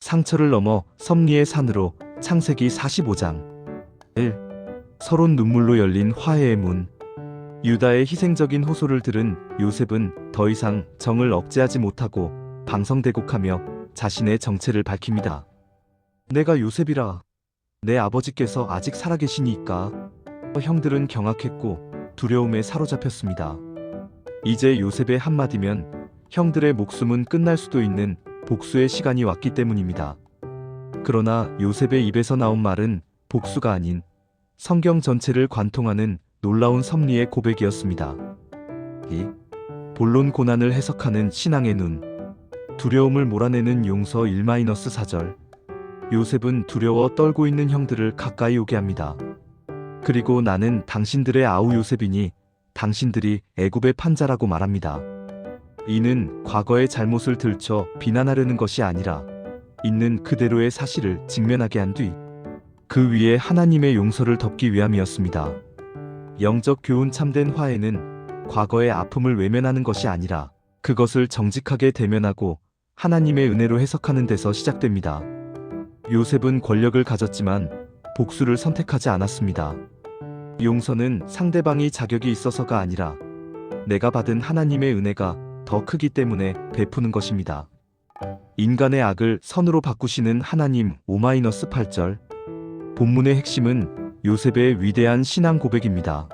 상처를 넘어 섭리의 산으로. 창세기 45장 1. 서론 눈물로 열린 화해의 문. 유다의 희생적인 호소를 들은 요셉은 더 이상 정을 억제하지 못하고 방성대곡하며 자신의 정체를 밝힙니다. 내가 요셉이라. 내 아버지께서 아직 살아계시니까. 형들은 경악했고 두려움에 사로잡혔습니다. 이제 요셉의 한마디면 형들의 목숨은 끝날 수도 있는 복수의 시간이 왔기 때문입니다. 그러나 요셉의 입에서 나온 말은 복수가 아닌 성경 전체를 관통하는 놀라운 섭리의 고백이었습니다. 이 본론 고난을 해석하는 신앙의 눈. 두려움을 몰아내는 용서 1-4절. 요셉은 두려워 떨고 있는 형들을 가까이 오게 합니다. 그리고 나는 당신들의 아우 요셉이니 당신들이 애굽의 판자라고 말합니다. 이는 과거의 잘못을 들춰 비난하려는 것이 아니라 있는 그대로의 사실을 직면하게 한 뒤 그 위에 하나님의 용서를 덮기 위함이었습니다. 영적 교훈. 참된 화해는 과거의 아픔을 외면하는 것이 아니라 그것을 정직하게 대면하고 하나님의 은혜로 해석하는 데서 시작됩니다. 요셉은 권력을 가졌지만 복수를 선택하지 않았습니다. 용서는 상대방이 자격이 있어서가 아니라 내가 받은 하나님의 은혜가 더 크기 때문에 베푸는 것입니다. 인간의 악을 선으로 바꾸시는 하나님. 5-8절. 본문의 핵심은 요셉의 위대한 신앙 고백입니다.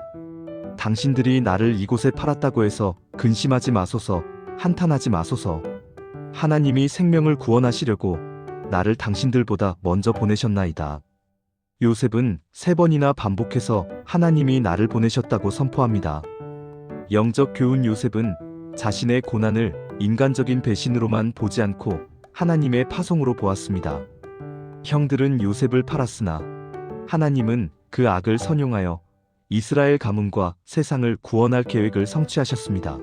당신들이 나를 이곳에 팔았다고 해서 근심하지 마소서, 한탄하지 마소서. 하나님이 생명을 구원하시려고 나를 당신들보다 먼저 보내셨나이다. 요셉은 3번이나 반복해서 하나님이 나를 보내셨다고 선포합니다. 영적 교훈. 요셉은 자신의 고난을 인간적인 배신으로만 보지 않고 하나님의 파송으로 보았습니다. 형들은 요셉을 팔았으나 하나님은 그 악을 선용하여 이스라엘 가문과 세상을 구원할 계획을 성취하셨습니다.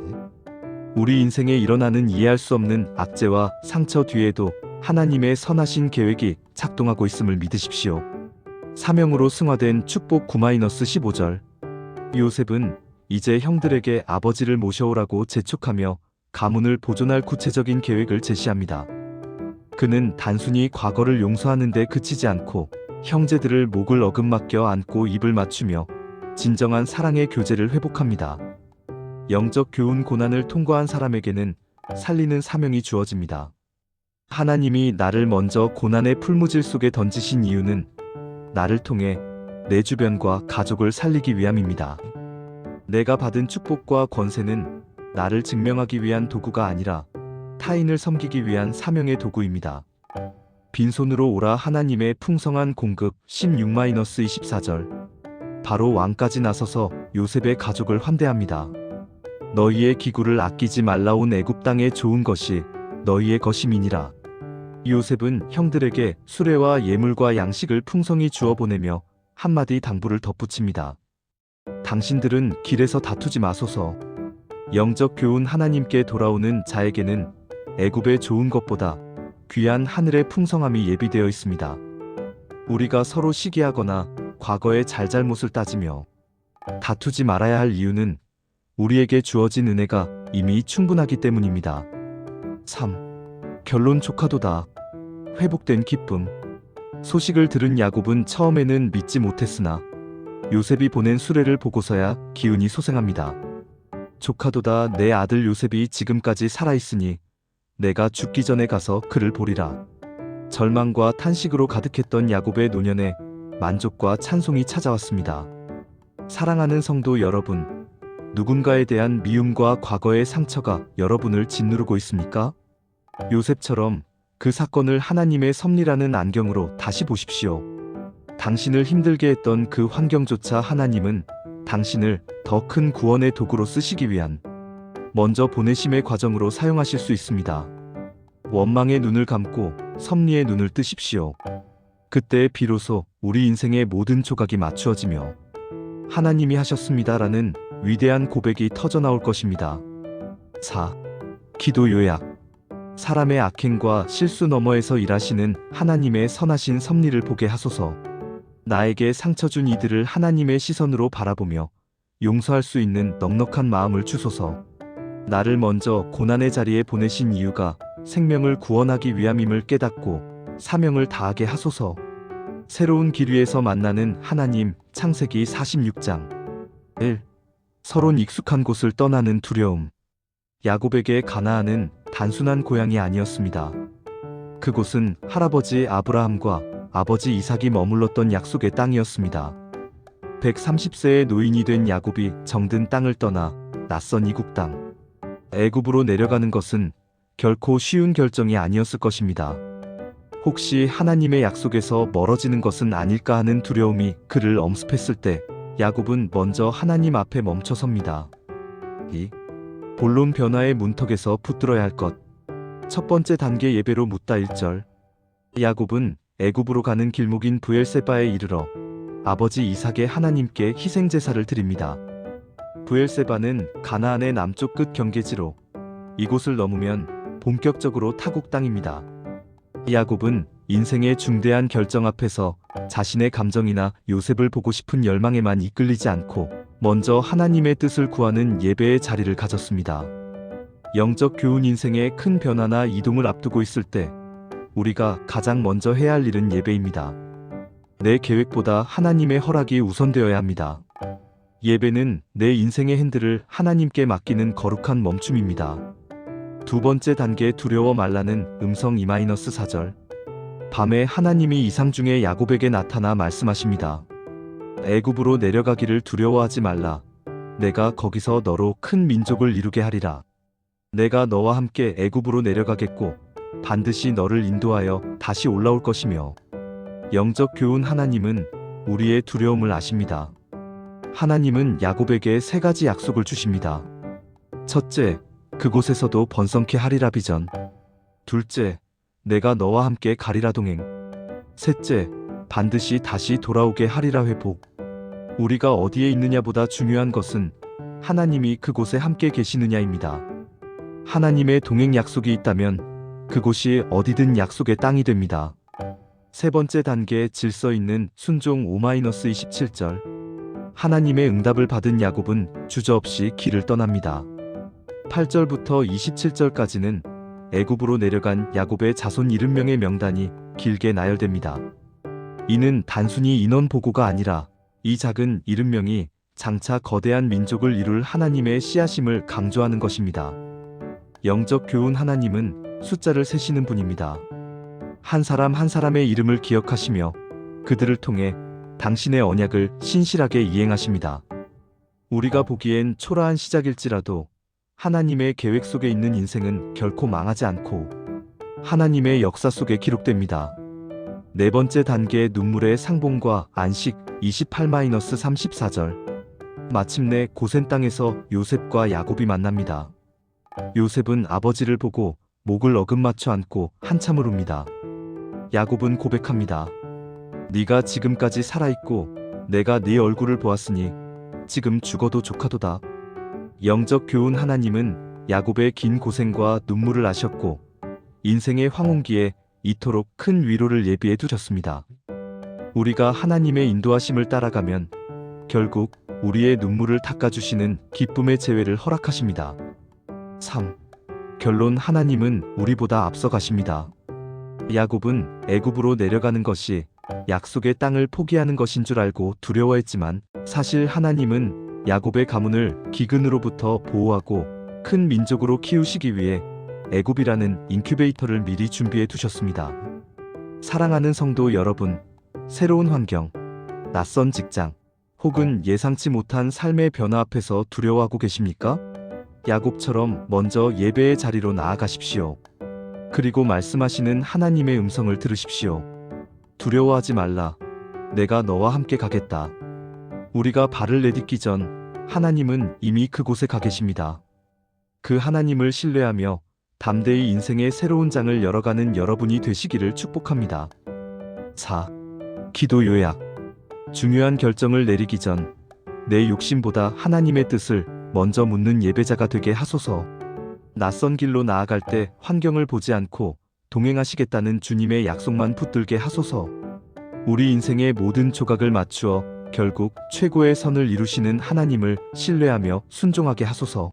우리 인생에 일어나는 이해할 수 없는 악재와 상처 뒤에도 하나님의 선하신 계획이 작동하고 있음을 믿으십시오. 사명으로 승화된 축복. 9-15절. 요셉은 이제 형들에게 아버지를 모셔오라고 재촉하며 가문을 보존할 구체적인 계획을 제시합니다. 그는 단순히 과거를 용서하는 데 그치지 않고 형제들을 목을 어긋맞겨 안고 입을 맞추며 진정한 사랑의 교제를 회복합니다. 영적 교훈. 고난을 통과한 사람에게는 살리는 사명이 주어집니다. 하나님이 나를 먼저 고난의 풀무질 속에 던지신 이유는 나를 통해 내 주변과 가족을 살리기 위함입니다. 내가 받은 축복과 권세는 나를 증명하기 위한 도구가 아니라 타인을 섬기기 위한 사명의 도구입니다. 빈손으로 오라. 하나님의 풍성한 공급. 16-24절. 바로 왕까지 나서서 요셉의 가족을 환대합니다. 너희의 기구를 아끼지 말라. 온 애굽 땅의 좋은 것이 너희의 것임이니라. 요셉은 형들에게 수레와 예물과 양식을 풍성히 주어 보내며 한마디 당부를 덧붙입니다. 당신들은 길에서 다투지 마소서. 영적 교훈. 하나님께 돌아오는 자에게는 애굽의 좋은 것보다 귀한 하늘의 풍성함이 예비되어 있습니다. 우리가 서로 시기하거나 과거의 잘잘못을 따지며 다투지 말아야 할 이유는 우리에게 주어진 은혜가 이미 충분하기 때문입니다. 3. 결론. 조카도다. 회복된 기쁨. 소식을 들은 야곱은 처음에는 믿지 못했으나 요셉이 보낸 수레를 보고서야 기운이 솟행합니다. 조카도다. 내 아들 요셉이 지금까지 살아있으니 내가 죽기 전에 가서 그를 보리라. 절망과 탄식으로 가득했던 야곱의 노년에 만족과 찬송이 찾아왔습니다. 사랑하는 성도 여러분, 누군가에 대한 미움과 과거의 상처가 여러분을 짓누르고 있습니까? 요셉처럼 그 사건을 하나님의 섭리라는 안경으로 다시 보십시오. 당신을 힘들게 했던 그 환경조차 하나님은 당신을 더 큰 구원의 도구로 쓰시기 위한 먼저 보내심의 과정으로 사용하실 수 있습니다. 원망의 눈을 감고 섭리의 눈을 뜨십시오. 그때 비로소 우리 인생의 모든 조각이 맞추어지며 하나님이 하셨습니다라는 위대한 고백이 터져나올 것입니다. 4. 기도 요약. 사람의 악행과 실수 너머에서 일하시는 하나님의 선하신 섭리를 보게 하소서. 나에게 상처 준 이들을 하나님의 시선으로 바라보며 용서할 수 있는 넉넉한 마음을 주소서. 나를 먼저 고난의 자리에 보내신 이유가 생명을 구원하기 위함임을 깨닫고 사명을 다하게 하소서. 새로운 길 위에서 만나는 하나님. 창세기 46장 1. 서론 익숙한 곳을 떠나는 두려움. 야곱에게 가나안은 단순한 고향이 아니었습니다. 그곳은 할아버지 아브라함과 아버지 이삭이 머물렀던 약속의 땅이었습니다. 130세의 노인이 된 야곱이 정든 땅을 떠나 낯선 이국 땅 애굽으로 내려가는 것은 결코 쉬운 결정이 아니었을 것입니다. 혹시 하나님의 약속에서 멀어지는 것은 아닐까 하는 두려움이 그를 엄습했을 때 야곱은 먼저 하나님 앞에 멈춰섭니다. 2. 본론 변화의 문턱에서 붙들어야 할 것. 첫 번째 단계 예배로 묻다 1절. 야곱은 애굽으로 가는 길목인 브엘세바에 이르러 아버지 이삭의 하나님께 희생제사를 드립니다. 브엘세바는 가나안의 남쪽 끝 경계지로 이곳을 넘으면 본격적으로 타국 땅입니다. 야곱은 인생의 중대한 결정 앞에서 자신의 감정이나 요셉을 보고 싶은 열망에만 이끌리지 않고 먼저 하나님의 뜻을 구하는 예배의 자리를 가졌습니다. 영적 교훈. 인생의 큰 변화나 이동을 앞두고 있을 때 우리가 가장 먼저 해야 할 일은 예배입니다. 내 계획보다 하나님의 허락이 우선되어야 합니다. 예배는 내 인생의 핸들을 하나님께 맡기는 거룩한 멈춤입니다. 두 번째 단계 두려워 말라는 음성 2-4절. 밤에 하나님이 이상 중에 야곱에게 나타나 말씀하십니다. 애굽으로 내려가기를 두려워하지 말라. 내가 거기서 너로 큰 민족을 이루게 하리라. 내가 너와 함께 애굽으로 내려가겠고 반드시 너를 인도하여 다시 올라올 것이며. 영적 교훈. 하나님은 우리의 두려움을 아십니다. 하나님은 야곱에게 세 가지 약속을 주십니다. 첫째, 그곳에서도 번성케 하리라 비전. 둘째, 내가 너와 함께 가리라 동행. 셋째, 반드시 다시 돌아오게 하리라 회복. 우리가 어디에 있느냐보다 중요한 것은 하나님이 그곳에 함께 계시느냐입니다. 하나님의 동행 약속이 있다면 그곳이 어디든 약속의 땅이 됩니다. 세 번째 단계 질서 있는 순종 5-27절. 하나님의 응답을 받은 야곱은 주저없이 길을 떠납니다. 8절부터 27절까지는 애굽으로 내려간 야곱의 자손 70명의 명단이 길게 나열됩니다. 이는 단순히 인원 보고가 아니라 이 작은 70명이 장차 거대한 민족을 이룰 하나님의 씨앗임을 강조하는 것입니다. 영적 교훈. 하나님은 숫자를 세시는 분입니다. 한 사람 한 사람의 이름을 기억하시며 그들을 통해 당신의 언약을 신실하게 이행하십니다. 우리가 보기엔 초라한 시작일지라도 하나님의 계획 속에 있는 인생은 결코 망하지 않고 하나님의 역사 속에 기록됩니다. 네 번째 단계 눈물의 상봉과 안식 28-34절. 마침내 고센 땅에서 요셉과 야곱이 만납니다. 요셉은 아버지를 보고 목을 어긋맞춰 안고 한참을 웁니다. 야곱은 고백합니다. 네가 지금까지 살아있고 내가 네 얼굴을 보았으니 지금 죽어도 조카도다. 영적 교훈. 하나님은 야곱의 긴 고생과 눈물을 아셨고 인생의 황혼기에 이토록 큰 위로를 예비해 두셨습니다. 우리가 하나님의 인도하심을 따라가면 결국 우리의 눈물을 닦아주시는 기쁨의 재회를 허락하십니다. 3. 결론. 하나님은 우리보다 앞서가십니다. 야곱은 애굽으로 내려가는 것이 약속의 땅을 포기하는 것인 줄 알고 두려워했지만 사실 하나님은 야곱의 가문을 기근으로부터 보호하고 큰 민족으로 키우시기 위해 애굽이라는 인큐베이터를 미리 준비해 두셨습니다. 사랑하는 성도 여러분, 새로운 환경, 낯선 직장, 혹은 예상치 못한 삶의 변화 앞에서 두려워하고 계십니까? 야곱처럼 먼저 예배의 자리로 나아가십시오. 그리고 말씀하시는 하나님의 음성을 들으십시오. 두려워하지 말라. 내가 너와 함께 가겠다. 우리가 발을 내딛기 전 하나님은 이미 그곳에 가 계십니다. 그 하나님을 신뢰하며 담대히 인생의 새로운 장을 열어가는 여러분이 되시기를 축복합니다. 4. 기도 요약. 중요한 결정을 내리기 전 내 욕심보다 하나님의 뜻을 먼저 묻는 예배자가 되게 하소서. 낯선 길로 나아갈 때 환경을 보지 않고 동행하시겠다는 주님의 약속만 붙들게 하소서. 우리 인생의 모든 조각을 맞추어 결국 최고의 선을 이루시는 하나님을 신뢰하며 순종하게 하소서.